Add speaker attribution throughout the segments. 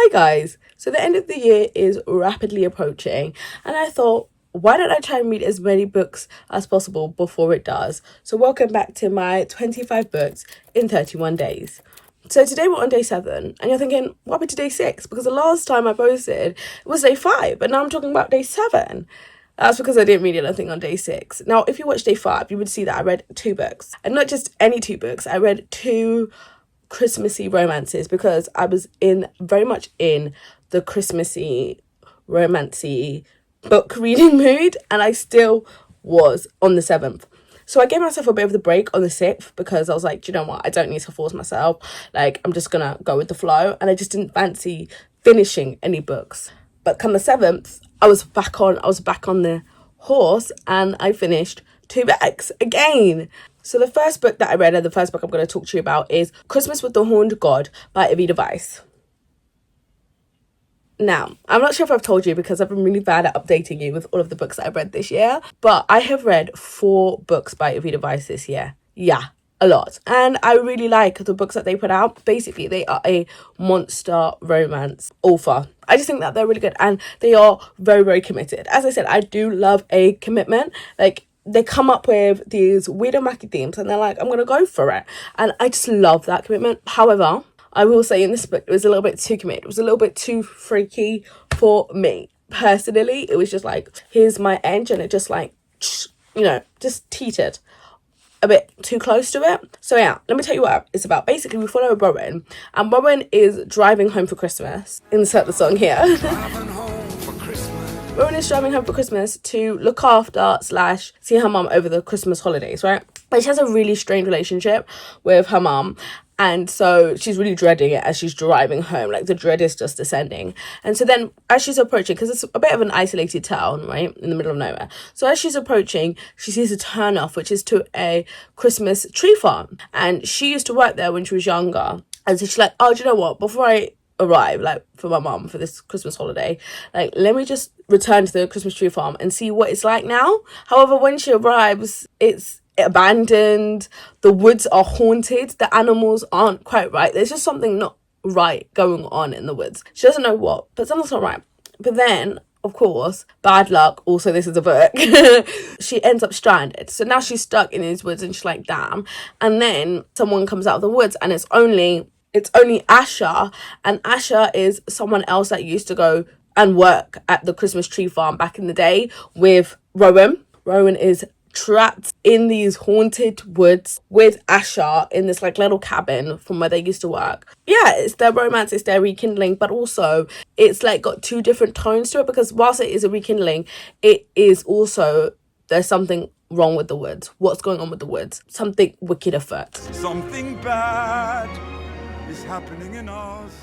Speaker 1: Hi guys, so the end of the year is rapidly approaching, and I thought, why don't I try and read as many books as possible before it does? So welcome back to my 25 books in 31 days. So today we're on day 7, and you're thinking, what happened to day 6? Because the last time I posted, it was day 5, and now I'm talking about day 7. That's because I didn't read anything on day 6. Now, if you watch day 5, you would see that I read 2 books. And not just any 2 books, I read 2 Christmassy romances because I was very much in the Christmassy, romancy book reading mood, and I still was on the 7th. So I gave myself a bit of the break on the 6th because I was like, do you know what? I don't need to force myself. Like, I'm just gonna go with the flow, and I just didn't fancy finishing any books. But come the 7th, I was back on the horse, and I finished 2 books again. So the first book that I read, and the first book I'm going to talk to you about, is Christmas with the Horned God by Evita Weiss. Now, I'm not sure if I've told you because I've been really bad at updating you with all of the books that I've read this year, but I have read 4 books by Evita Weiss this year. Yeah, a lot. And I really like the books that they put out. Basically, they are a monster romance author. I just think that they're really good, and they are very, very committed. As I said, I do love a commitment. Like, they come up with these weird and wacky themes, and they're like, I'm gonna go for it, and I just love that commitment. However, I will say in this book, it was a little bit too committed. It was a little bit too freaky for me personally. It was just like, here's my edge, and it just like, just teetered a bit too close to it. So yeah, let me tell you what it's about. Basically, we follow Rowan, and Rowan is driving home for Christmas. Insert the song here. Rowan is driving home for Christmas to look after / see her mum over the Christmas holidays, right? But she has a really strained relationship with her mum, and so she's really dreading it as she's driving home. Like, the dread is just descending. And so then as she's approaching, because it's a bit of an isolated town, right, in the middle of nowhere. So as she's approaching, she sees a turn off, which is to a Christmas tree farm. And she used to work there when she was younger. And so she's like, oh, do you know what? Before I arrive, like, for my mum for this Christmas holiday, like, let me just return to the Christmas tree farm and see what it's like now. However, when she arrives, it's abandoned, the woods are haunted, the animals aren't quite right, there's just something not right going on in the woods. She doesn't know what, but something's not right. But then, of course, bad luck, also this is a book, she ends up stranded. So now she's stuck in these woods, and she's like, damn. And then someone comes out of the woods, and it's only Asher, and Asher is someone else that used to go and work at the Christmas tree farm back in the day with Rowan. Rowan is trapped in these haunted woods with Asher in this like little cabin from where they used to work. Yeah, it's their romance, it's their rekindling, but also it's like got 2 different tones to it, because whilst it is a rekindling, it is also, there's something wrong with the woods. What's going on with the woods? Something wicked afoot. Something bad is happening in us.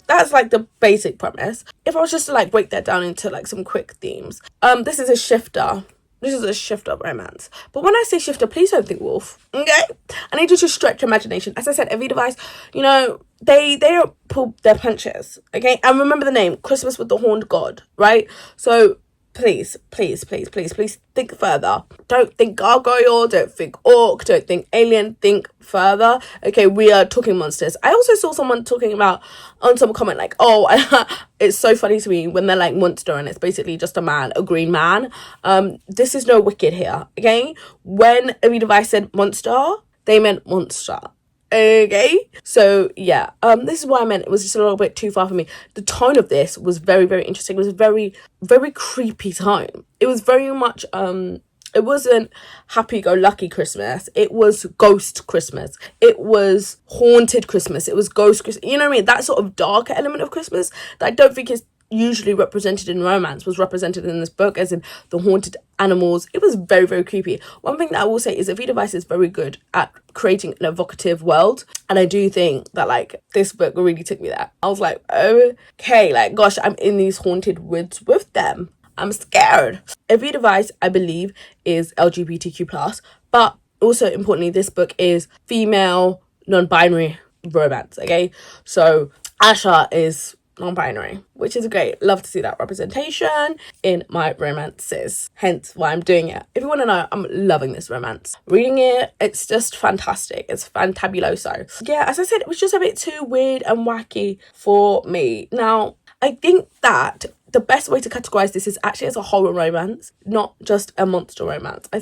Speaker 1: That's like the basic premise. If I was just to like break that down into like some quick themes, this is a shifter. This is a shifter romance. But when I say shifter, please don't think wolf. Okay? I need you to stretch your imagination. As I said, Evita Weiss, they don't pull their punches. Okay? And remember the name, Christmas with the Horned God, right? So please think further. Don't think gargoyle, don't think orc, don't think alien, think further. Okay, we are talking monsters. I also saw someone talking about on some comment like, oh, it's so funny to me when they're like monster and it's basically just a green man. This is no Wicked here, okay? When Evita Weiss said monster, they meant monster. Okay, so yeah, this is what I meant. It was just a little bit too far for me. The tone of this was very, very interesting. It was a very, very creepy tone. It was very much, it wasn't happy-go-lucky Christmas. It was ghost Christmas. It was haunted Christmas. It was ghost Christmas. You know what I mean? That sort of darker element of Christmas that I don't think is usually represented in romance was represented in this book, as in the haunted animals. It was very, very creepy. One thing that I will say is that Evita Weiss is very good at creating an evocative world, and I do think that like this book really took me there. I was like, okay, like gosh, I'm in these haunted woods with them. I'm scared. Evita Weiss, I believe, is LGBTQ+, but also importantly, this book is female, non-binary romance, okay? So Asher is non-binary, which is great. Love to see that representation in my romances, hence why I'm doing it. If you want to know, I'm loving this romance. Reading it, it's just fantastic. It's fantabuloso. Yeah, as I said, it was just a bit too weird and wacky for me. Now, I think that the best way to categorize this is actually as a horror romance, not just a monster romance. I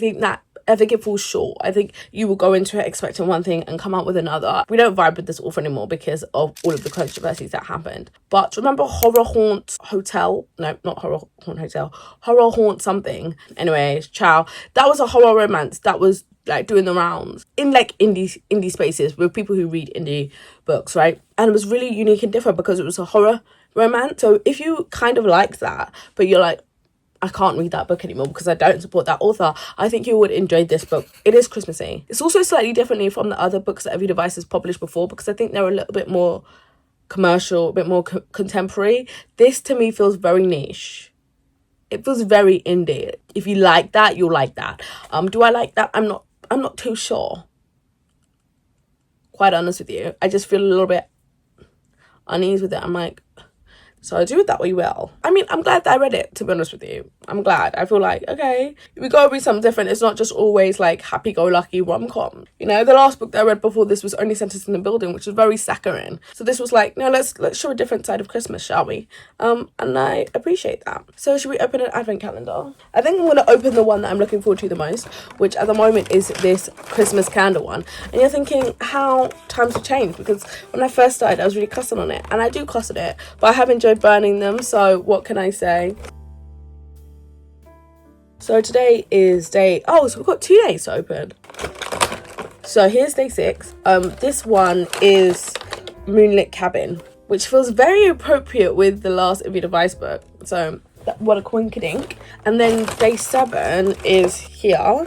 Speaker 1: think it falls short. I think you will go into it expecting one thing and come out with another. We don't vibe with this author anymore because of all of the controversies that happened. But remember Horror Haunt Hotel? No, not Horror Haunt Hotel. Horror Haunt something. Anyways, ciao. That was a horror romance that was like doing the rounds in like indie spaces with people who read indie books, right? And it was really unique and different because it was a horror romance. So if you kind of like that, but you're like, I can't read that book anymore because I don't support that author, I think you would enjoy this book. It is Christmassy. It's also slightly differently from the other books that Every Device has published before because I think they're a little bit more commercial, a bit more contemporary. This to me feels very niche. It feels very indie. If you like that, you'll like that. Do I like that? I'm not too sure. Quite honest with you. I just feel a little bit uneasy with it. I'm like, so do with that what you will. I mean, I'm glad that I read it, to be honest with you. I'm glad. I feel like, okay, we gotta read something different. It's not just always like happy-go-lucky rom-com. You know, the last book that I read before this was Only Sentences in the Building, which was very saccharine. So this was like, no, let's show a different side of Christmas, shall we? And I appreciate that. So should we open an advent calendar? I think I'm gonna open the one that I'm looking forward to the most, which at the moment is this Christmas candle one. And you're thinking how times have changed, because when I first started, I was really cussing on it, and I do cuss at it, but I have enjoyed burning them, so what can I say? So today is so we've got 2 days to open. So here's day 6. This one is Moonlit Cabin, which feels very appropriate with the last Every Device book. So what a coinkydink. And then day 7 is here,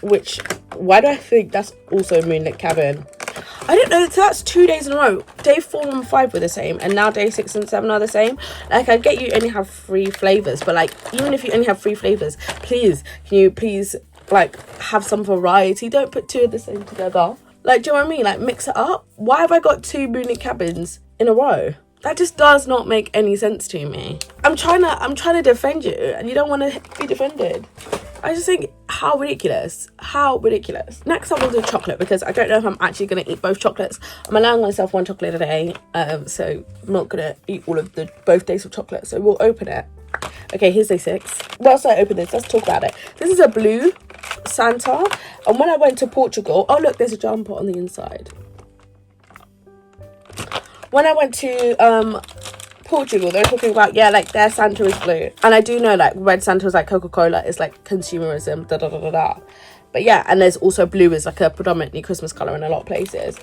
Speaker 1: which, why do I think that's also Moonlit Cabin? I don't know, so that's 2 days in a row. Day 4 and 5 were the same, and now day 6 and 7 are the same. Like, I get you only have 3 flavours, but like, even if you only have 3 flavours, please, can you please, like, have some variety? Don't put 2 of the same together. Like, do you know what I mean? Like, mix it up. Why have I got 2 Moonlit Cabins in a row? That just does not make any sense to me. I'm trying to defend you, and you don't want to be defended. I just think, how ridiculous. Next up, we'll do chocolate, because I don't know if I'm actually going to eat both chocolates. I'm allowing myself 1 chocolate a day, so I'm not going to eat all of both days of chocolate, so we'll open it. Okay, here's day 6. Whilst I open this, let's talk about it. This is a blue Santa, and when I went to Portugal, oh look, there's a jumper on the inside. When I went to Portugal, they're talking about, yeah, like their Santa is blue, and I do know like red Santa is like Coca-Cola, is like consumerism, but yeah, and there's also blue is like a predominantly Christmas color in a lot of places.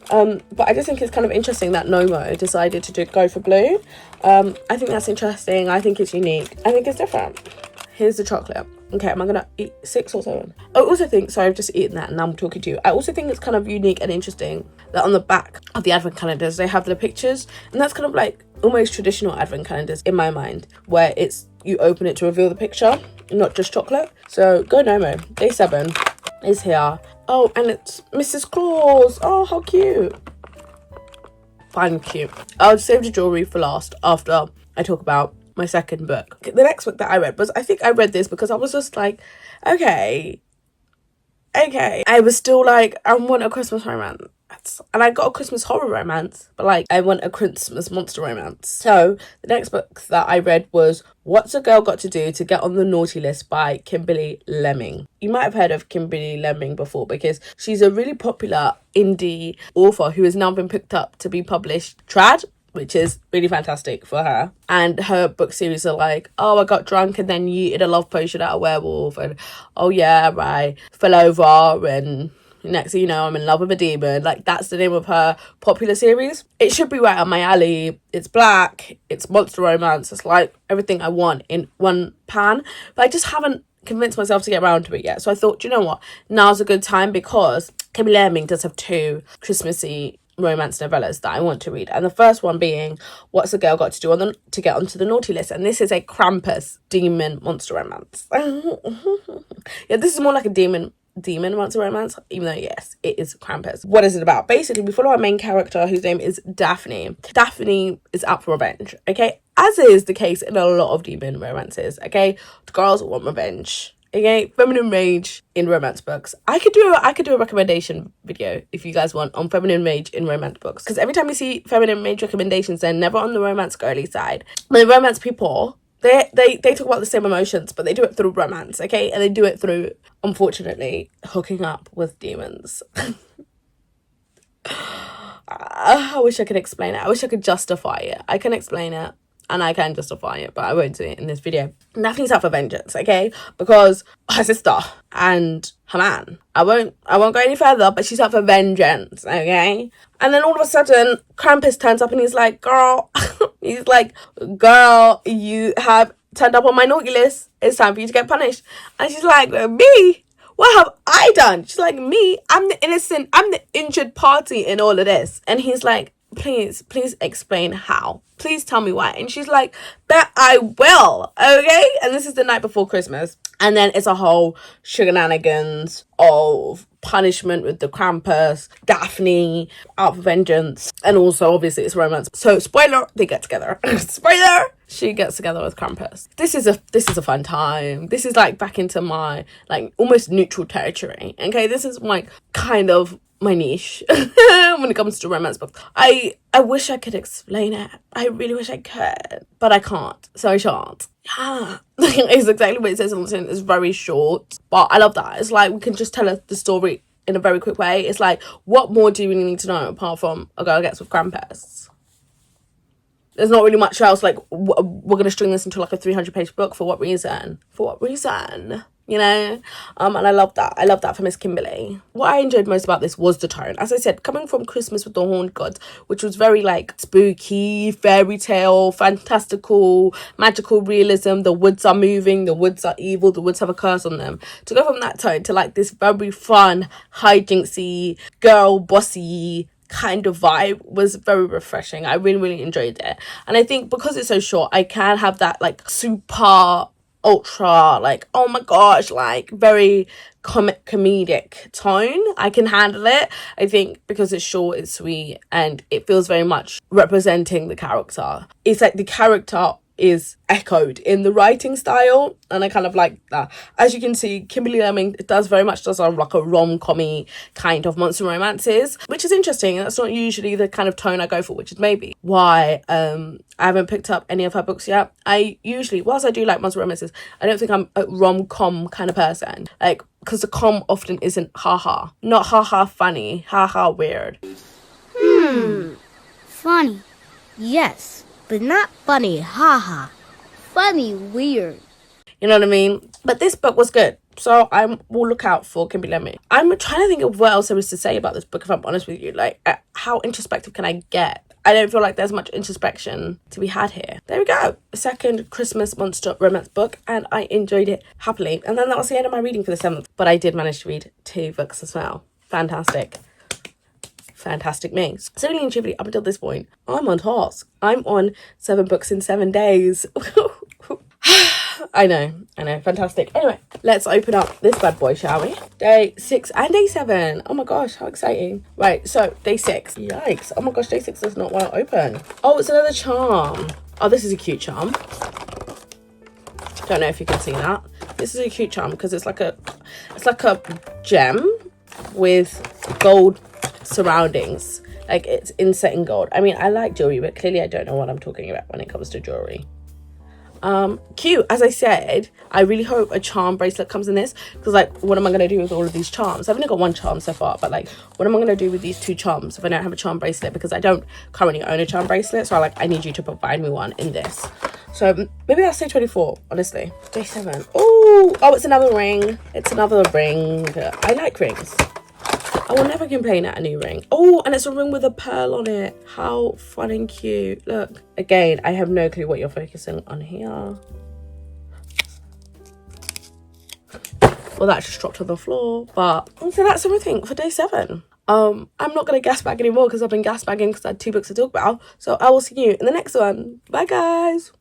Speaker 1: But I just think it's kind of interesting that Nomo decided to go for blue. I think that's interesting. I think it's unique. I think it's different. Here's the chocolate. Okay, am I gonna eat 6 or 7? I also think, sorry, I've just eaten that and now I'm talking to you. I also think it's kind of unique and interesting that on the back of the advent calendars, they have the pictures. And that's kind of like almost traditional advent calendars in my mind, where it's, you open it to reveal the picture, not just chocolate. So go Nomo. Day 7 is here. Oh, and it's Mrs. Claus. Oh, how cute. Fine, cute. I'll save the jewelry for last after I talk about my second book. The next book that I read was, I think I read this because I was just like, okay. I was still like, I want a Christmas romance. And I got a Christmas horror romance, but like, I want a Christmas monster romance. So the next book that I read was What's a Girl Got to Do to Get on the Naughty List by Kimberly Lemming. You might have heard of Kimberly Lemming before because she's a really popular indie author who has now been picked up to be published trad, which is really fantastic for her. And her book series are like, oh, I got drunk and then yeeted a love potion at a werewolf, and oh yeah, I fell over, and next thing you know, I'm in love with a demon. Like, that's the name of her popular series. It should be right up my alley. It's black, it's monster romance, it's like everything I want in one pan. But I just haven't convinced myself to get around to it yet. So I thought, you know what? Now's a good time, because Kimberly Lemming does have 2 Christmassy romance novellas that I want to read, and the first one being What's a Girl Got to Do to Get Onto the Naughty List, and this is a Krampus demon monster romance. Yeah, this is more like a demon demon monster romance, even though yes, it is Krampus. What is it about? Basically, we follow our main character whose name is Daphne. Daphne is out for revenge, okay? As is the case in a lot of demon romances, okay? The girls want revenge. Okay, feminine rage in romance books. I could do a recommendation video if you guys want on feminine rage in romance books, because every time you see feminine rage recommendations, they're never on the romance girly side. The romance people, they talk about the same emotions, but they do it through romance, okay? And they do it through, unfortunately, hooking up with demons. I wish I could explain it. I wish I could justify it. I can explain it. And I can justify it, but I won't do it in this video. Daphne's out for vengeance, okay? Because her sister and her man. I won't go any further, but she's out for vengeance, okay? And then all of a sudden, Krampus turns up and he's like, girl, you have turned up on my naughty list. It's time for you to get punished. And she's like, me? What have I done? She's like, me? I'm the innocent, I'm the injured party in all of this. And he's like, please explain how. Please tell me why. And she's like, bet I will, okay? And this is the night before Christmas. And then it's a whole shenanigans of punishment with the Krampus, Daphne, out for vengeance, and also obviously it's romance. So spoiler, they get together. Spoiler, she gets together with Krampus. This is a fun time. This is like back into my like almost neutral territory. Okay, this is like kind of my niche when it comes to romance books. I wish I could explain it. I really wish I could, but I can't, so I shan't. Yeah, it's exactly what it says on the tin. It's very short, but I love that. It's like we can just tell the story in a very quick way. It's like, what more do you really need to know apart from a girl gets with Krampus? There's not really much else. Like, we're gonna string this into like a 300-page book. For what reason? You know? And I love that. I love that for Miss Kimberly. What I enjoyed most about this was the tone. As I said, coming from Christmas with the Horned Gods, which was very like spooky, fairy tale, fantastical, magical realism. The woods are moving, the woods are evil, the woods have a curse on them. To go from that tone to like this very fun, hijinksy, girl bossy kind of vibe was very refreshing. I really enjoyed it. And I think because it's so short, I can have that like super ultra like, oh my gosh, like very comedic tone. I can handle it. I think because it's short, it's sweet, and it feels very much representing the character. It's like the character is echoed in the writing style, and I kind of like that. As you can see, Kimberly Lemming does like a rom-commy kind of monster romances, which is interesting, and that's not usually the kind of tone I go for, which is maybe why I haven't picked up any of her books yet. I usually, whilst I do like monster romances, I don't think I'm a rom-com kind of person, like, because the com often isn't haha, not haha funny, haha weird.
Speaker 2: Funny, yes, but not funny, haha. Funny, weird.
Speaker 1: You know what I mean? But this book was good, so I will look out for Kimberly Lemming. I'm trying to think of what else there is to say about this book, if I'm honest with you. Like, how introspective can I get? I don't feel like there's much introspection to be had here. There we go. Second Christmas monster romance book, and I enjoyed it happily. And then that was the end of my reading for the 7th. But I did manage to read 2 books as well. Fantastic me. So really and truly, up until this point, I'm on task. I'm on 7 books in 7 days. I know, fantastic. Anyway, let's open up this bad boy, shall we? Day 6 and day 7. Oh my gosh, how exciting. Right, so day 6. Yikes. Oh my gosh, day 6 does not want to open. Oh, it's another charm. Oh, this is a cute charm. Don't know if you can see that. This is a cute charm because it's like a gem with gold surroundings. Like, it's inset in gold. I mean, I like jewelry, but clearly I don't know what I'm talking about when it comes to jewelry. Cute. As I said, I really hope a charm bracelet comes in this, because like, what am I going to do with all of these charms? I've only got 1 charm so far, but like, what am I going to do with these 2 charms if I don't have a charm bracelet? Because I don't currently own a charm bracelet, so I need you to provide me one in this. So maybe that's day 24, honestly. Day 7. Oh, it's another ring. It's another ring. I like rings. I will never complain at a new ring. Oh, and it's a ring with a pearl on it. How fun and cute. Look. Again, I have no clue what you're focusing on here. Well, that just dropped on the floor. But so that's everything for day 7. I'm not going to gas bag anymore because I've been gas bagging because I had 2 books to talk about. So I will see you in the next one. Bye, guys.